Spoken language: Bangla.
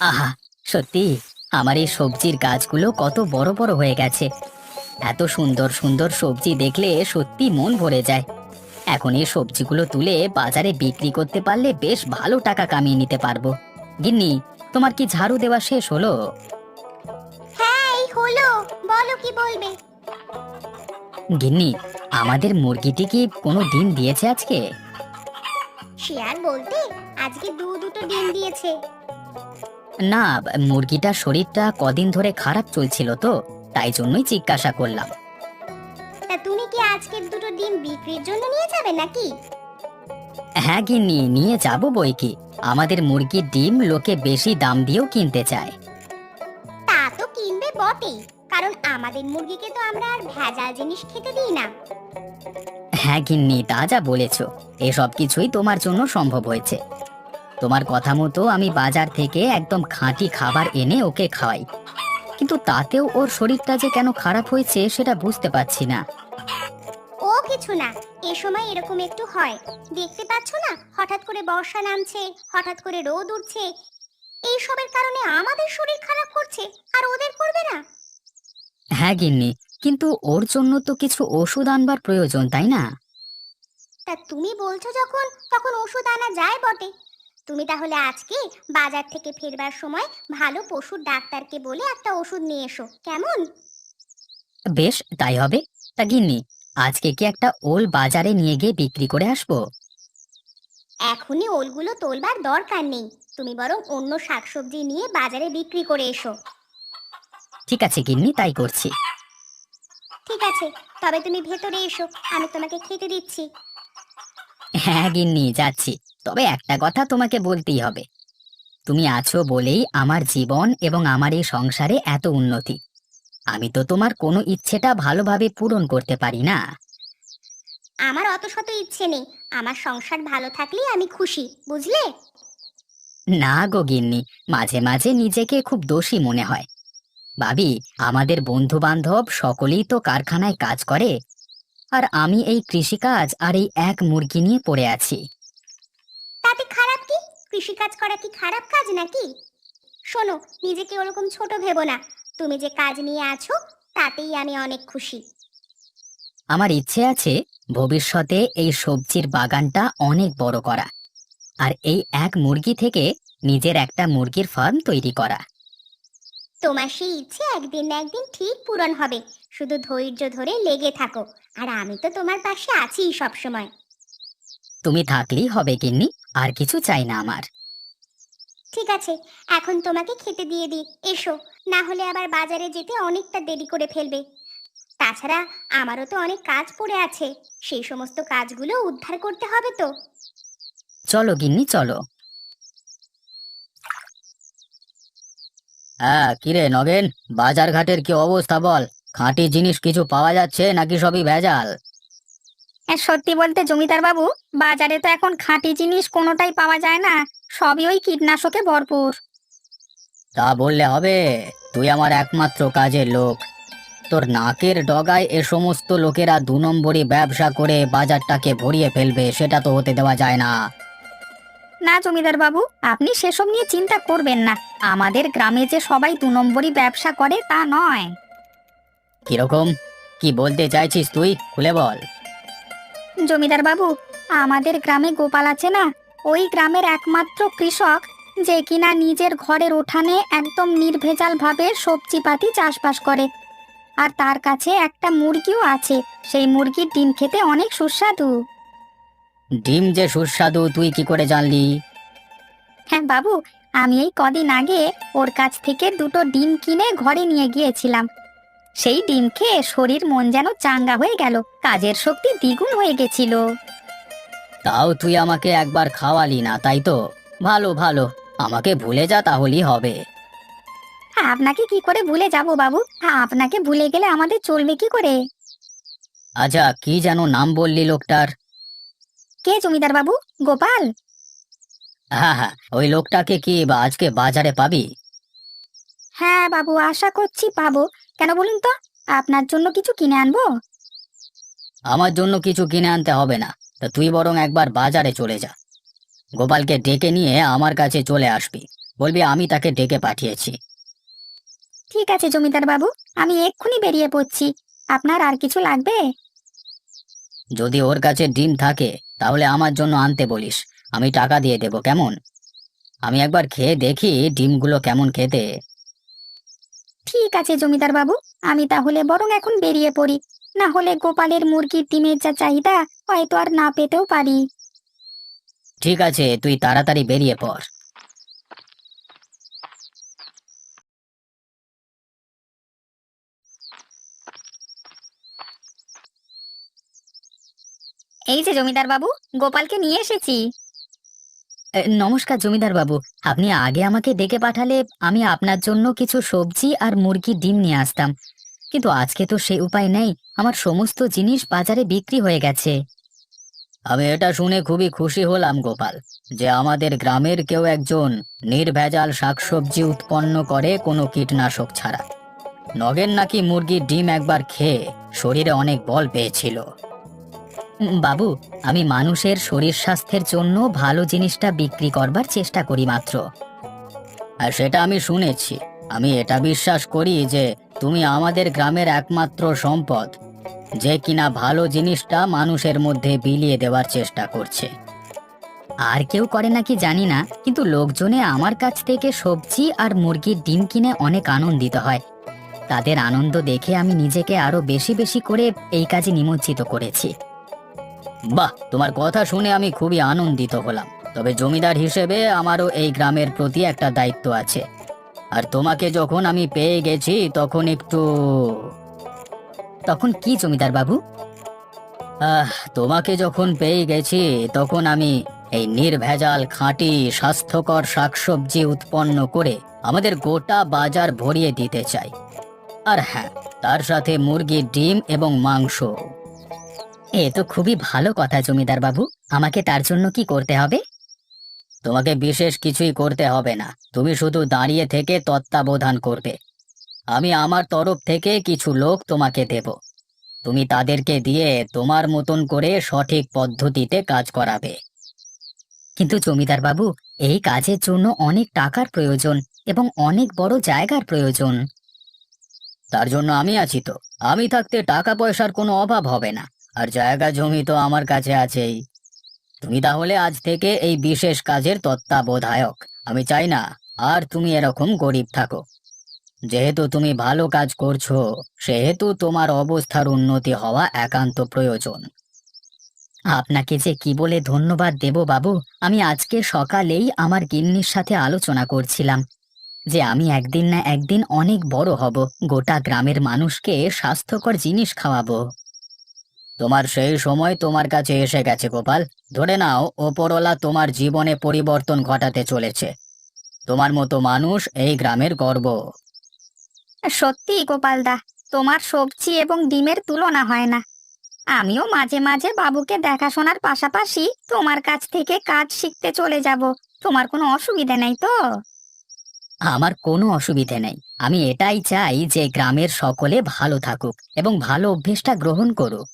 আহা, সত্যি আমার এই সবজির গাছগুলো কত বড় বড় হয়ে গেছে। এত সুন্দর সুন্দর সবজি দেখলে সত্যি মন ভরে যায়। এখন এই সবজিগুলো তুলে বাজারে বিক্রি করতে পারলে বেশ ভালো টাকা কামিয়ে নিতে পারবো। গিন্নি, তোমার কি ঝাড়ু দেওয়া শেষ হলো? হ্যাঁ, এই হলো। বলো কি বলবে? গিন্নি, আমাদের মুরগিটি কি কোনো ডিম দিয়েছে আজকে? শিয়াল বলতে আজকে দুটো ডিম দিয়েছে। না, মুরগিটার শরীরটা কদিন ধরে খারাপ চলছিল তো, তাই জন্যই জিজ্ঞাসা করলাম। তা তুমি কি আজকের দুটো ডিম বিক্রির জন্য নিয়ে যাবে নাকি? হ্যাঁ গিন্নি, নিয়ে যাবো বই কি। আমাদের মুরগির ডিম লোকে বেশি দাম দিয়েও কিনতে চায়। তা তো কিনবে বটেই, কারণ আমাদের মুরগিকে তো আমরা আর ভেজাল জিনিস খেতে দিই না। হ্যাঁ গিন্নি, তা যা বলেছো, এসব কিছুই তোমার জন্য সম্ভব হয়েছে। তোমার কথা মতো আমি বাজার থেকে একদম খাঁটি খাবার এনে ওকে খাওয়াই, কিন্তু তাতেও ওর শরীরটা যে কেন খারাপ হয়েছে সেটা বুঝতে পারছি না। ও কিছু না, এ সময় এরকম একটু হয়। দেখতে পাচ্ছ না, হঠাৎ করে বর্ষা নামছে, হঠাৎ করে রোদ উঠছে। এই সবের কারণে আমাদের শরীর খারাপ করছে, আর ওদের করবে না? হ্যাঁ গিন্নি, কিন্তু ওর জন্য তো কিছু ওষুধ আনবার প্রয়োজন, তাই না? তা তুমি বলছো যখন, তখন ওষুধ আনা যায় বটে। তুমি তাহলে আজকে বাজার থেকে ফেরবার সময় ভালো পশুর ডাক্তারকে বলে একটা ওষুধ নিয়ে এসো, কেমন? বেশ, তাই হবে। তা গিন্নি, আজকে কি একটা ওল বাজারে নিয়ে গিয়ে বিক্রি করে আসবো? এখনই ওলগুলো তোলবার দরকার নেই। তুমি বরং অন্য শাকসবজি নিয়ে বাজারে বিক্রি করে এসো। ঠিক আছে গিন্নি, তাই করছি। ঠিক আছে, তবে তুমি ভেতরে এসো, আমি তোমাকে খেতে দিচ্ছি। হ্যাঁ গিন্নি, যাচ্ছি। তবে একটা কথা তোমাকে বলতেই হবে, তুমি আছো বলেই আমার জীবন এবং আমার এই সংসারে এত উন্নতি। আমি তো তোমার কোনো ইচ্ছেটা ভালোভাবে পূরণ করতে পারি না। আমার অত শত ইচ্ছে নেই। আমার সংসার ভালো থাকলেই আমি খুশি, বুঝলে? না গো গিন্নি, মাঝে মাঝে নিজেকে খুব দোষী মনে হয়। ভাবি, আমাদের বন্ধু বান্ধব সকলেই তো কারখানায় কাজ করে, আর আমি এই কৃষিকাজ আর এই এক মুরগি নিয়ে পড়ে আছি। তাতে খারাপ কি? কৃষিকাজ করা কি খারাপ কাজ নাকি? শোনো, নিজেকে ওরকম ছোট ভেবো না। তুমি যে কাজ নিয়ে আছো, তাতেই আমি অনেক খুশি। আমার ইচ্ছে আছে ভবিষ্যতে এই সবজির বাগানটা অনেক বড় করা, আর এই এক মুরগি থেকে নিজের একটা মুরগির ফার্ম তৈরি করা। তোমার সেই ইচ্ছে একদিন না একদিন ঠিক পূরণ হবে। শুধু ধৈর্য ধরে লেগে থাকো। আর আমি তো তোমার পাশে আছি সব সময়। তুমি থাকলেই হবে গিন্নি, আর কিছু চাই না আমার। ঠিক আছে, এখন তোমাকে খেতে দিয়ে দিই, এসো। না হলে আবার বাজারে যেতে অনেকটা দেরি করে ফেলবে। তাছাড়া আমারও তো অনেক কাজ পড়ে আছে। সেই সমস্ত কাজগুলো উদ্ধার করতে হবে তো। চলো গিন্নি, চলো। হ্যাঁ, কিরে নগেন, বাজার ঘাটের কি অবস্থা বল? খাঁটি জিনিস কিছু পাওয়া যাচ্ছে নাকি সবই ভেজাল? সত্যি বলতে জমিদার বাবু, বাজারে তো এখন খাঁটি জিনিস কোনোটাই পাওয়া যায় না। সবই ওই কীটনাশকে ভরপুর। তা বললে হবে? তুই আমার একমাত্র কাজের লোক। তোর নাকের ডগায় এ সমস্ত লোকেরা 2 নম্বরি ব্যবসা করে বাজারটাকে ভরিয়ে ফেলবে, সেটা তো হতে দেওয়া যায় না। না জমিদার বাবু, আপনি সেসব নিয়ে চিন্তা করবেন না। আমাদের গ্রামে যে সবাই 2 নম্বরই ব্যবসা করে তা নয়। কিরকম? কি বলতে চাইছিস তুই, খুলে বল। জমিদার বাবু, আমাদের গ্রামে গোপাল আছে না, ওই গ্রামের একমাত্র কৃষক, যে কিনা নিজের ঘরের উঠানে একদম নির্ভেজাল ভাবে সবজিপাতি চাষবাস করে। আর তার কাছে একটা মুরগিও আছে। সেই মুরগির ডিম খেতে অনেক সুস্বাদু। ডিম যে সুস্বাদু তুই কি করে জানলি? হ্যাঁ বাবু, আমি এই কদিন আগে ওর কাছ থেকে দুটো ডিম কিনে ঘরে নিয়ে গিয়েছিলাম। সেই ডিম খেয়ে শরীর মন যেন চাঙ্গা হয়ে গেল, কাজের শক্তি দ্বিগুণ হয়ে গেছিল। তাও তুই আমাকে একবার খাওয়ালি না, তাই তো? ভালো ভালো, আমাকে ভুলে যা তাহলেই হবে। হ্যাঁ, আপনাকে কি করে ভুলে যাব বাবু? হ্যাঁ, আপনাকে ভুলে গেলে আমাদের চলবে কি করে? আচ্ছা, কি যেন নাম বললি লোকটার? কে জমিদার বাবু? গোপাল? হ্যাঁ হ্যাঁ, ওই লোকটাকে কি আজকে বাজারে পাবি? হ্যাঁ বাবু, আশা করছি পাবো। কেন বলুন তো, আপনার জন্য কিছু কিনে আনবো? আমার জন্য কিছু কিনে আনতে হবে না। তা তুই বরং একবার বাজারে চলে যা, গোপালকে ডেকে নিয়ে আমার কাছে চলে আসবি। বলবি আমি তাকে ডেকে পাঠিয়েছি। ঠিক আছে জমিদার বাবু, আমি এক্ষুনি বেরিয়ে পড়ছি। আপনার আর কিছু লাগবে? যদি ওর কাছে ডিম থাকে তাহলে আমার জন্য আনতে বলিস, আমি টাকা দিয়ে দেবো, কেমন? আমি একবার খেয়ে দেখি ডিমগুলো কেমন খেতে। ঠিক আছে জমিদার বাবু, আমি তাহলে বরং এখন বেরিয়ে পড়ি। না হলে গোপালের মুরগির ডিমের যা চাহিদা, হয়তো আর না পেতেও পারি। ঠিক আছে, তুই তাড়াতাড়ি বেরিয়ে পড়। এই যে জমিদার বাবু, গোপালকে নিয়ে এসেছি। নমস্কার জমিদার বাবু, আপনি আগে আমাকে ডেকে পাঠালে আমি আপনার জন্য কিছু সবজি আর মুরগির ডিম নিয়ে আসতাম, কিন্তু আজকে তো সে উপায় নেই, আমার সমস্ত জিনিস বাজারে বিক্রি হয়ে গেছে। আমি এটা শুনে খুবই খুশি হলাম গোপাল, যে আমাদের গ্রামের কেউ একজন নির্ভেজাল শাকসবজি উৎপন্ন করে কোনো কীটনাশক ছাড়া। নগেন নাকি মুরগির ডিম একবার খেয়ে শরীরে অনেক বল পেয়েছিল। বাবু, আমি মানুষের শরীর স্বাস্থ্যের জন্য ভালো জিনিসটা বিক্রি করবার চেষ্টা করি মাত্র। আর সেটা আমি শুনেছি। আমি এটা বিশ্বাস করি যে তুমি আমাদের গ্রামের একমাত্র সম্পদ, যে কিনা ভালো জিনিসটা মানুষের মধ্যে বিলিয়ে দেওয়ার চেষ্টা করছে। আর কেউ করে নাকি জানি না, কিন্তু লোকজনে আমার কাছ থেকে সবজি আর মুরগির ডিম কিনে অনেক আনন্দিত হয়। তাদের আনন্দ দেখে আমি নিজেকে আরো বেশি বেশি করে এই কাজে নিমজ্জিত করেছি। বাহ, তোমার কথা শুনে আমি খুবই আনন্দিত হলাম। তবে জমিদার হিসেবে আমারও এই গ্রামের প্রতি একটা দায়িত্ব আছে। আর তোমাকে যখন আমি পেয়ে গেছি তখন কি জমিদার বাবু? তোমাকে যখন পেয়ে গেছি তখন আমি এই নির্ভেজাল খাঁটি স্বাস্থ্যকর শাকসবজি উৎপন্ন করে আমাদের গোটা বাজার ভরিয়ে দিতে চাই। আর হ্যাঁ, তার সাথে মুরগির ডিম এবং মাংস। এ তো খুবই ভালো কথা জমিদার বাবু, আমাকে তার জন্য কি করতে হবে? তোমাকে বিশেষ কিছুই করতে হবে না, তুমি শুধু দাঁড়িয়ে থেকে তত্ত্বাবধান করবে। আমি আমার তরফ থেকে কিছু লোক তোমাকে দেব, তুমি তাদেরকে দিয়ে তোমার মতন করে সঠিক পদ্ধতিতে কাজ করাবে। কিন্তু জমিদার বাবু, এই কাজের জন্য অনেক টাকার প্রয়োজন এবং অনেক বড় জায়গার প্রয়োজন। তার জন্য আমি আছি তো, আমি থাকতে টাকা পয়সার কোনো অভাব হবে না। আর জায়গা জমি তো আমার কাছে আছেই। তুমি তাহলে আজ থেকে এই বিশেষ কাজের তত্ত্বাবধায়ক। আমি চাই না আর তুমি এরকম গরিব থাকো। যেহেতু তুমি ভালো কাজ করছো, সেহেতু তোমার অবস্থার উন্নতি হওয়া একান্ত প্রয়োজন। আপনাকে যে কি বলে ধন্যবাদ দেব বাবু। আমি আজকে সকালেই আমার গিন্নির সাথে আলোচনা করছিলাম যে আমি একদিন না একদিন অনেক বড় হব, গোটা গ্রামের মানুষকে স্বাস্থ্যকর জিনিস খাওয়াবো। তোমার সেই সময় তোমার কাছে এসে গেছে গোপাল। ধরে নাও ওপরওয়ালা তোমার জীবনে পরিবর্তন ঘটাতে চলেছে। তোমার মতো মানুষ এই গ্রামের গর্ব। সত্যি গোপালদা, তোমার সবজি এবং ডিমের তুলনা হয় না। আমিও মাঝে মাঝে বাবুকে দেখাশোনার পাশাপাশি তোমার কাছ থেকে কাজ শিখতে চলে যাব। তোমার কোনো অসুবিধা নেই তো? আমার কোনো অসুবিধে নেই। আমি এটাই চাই যে গ্রামের সকলে ভালো থাকুক এবং ভালো অভ্যেসটা গ্রহণ করুক।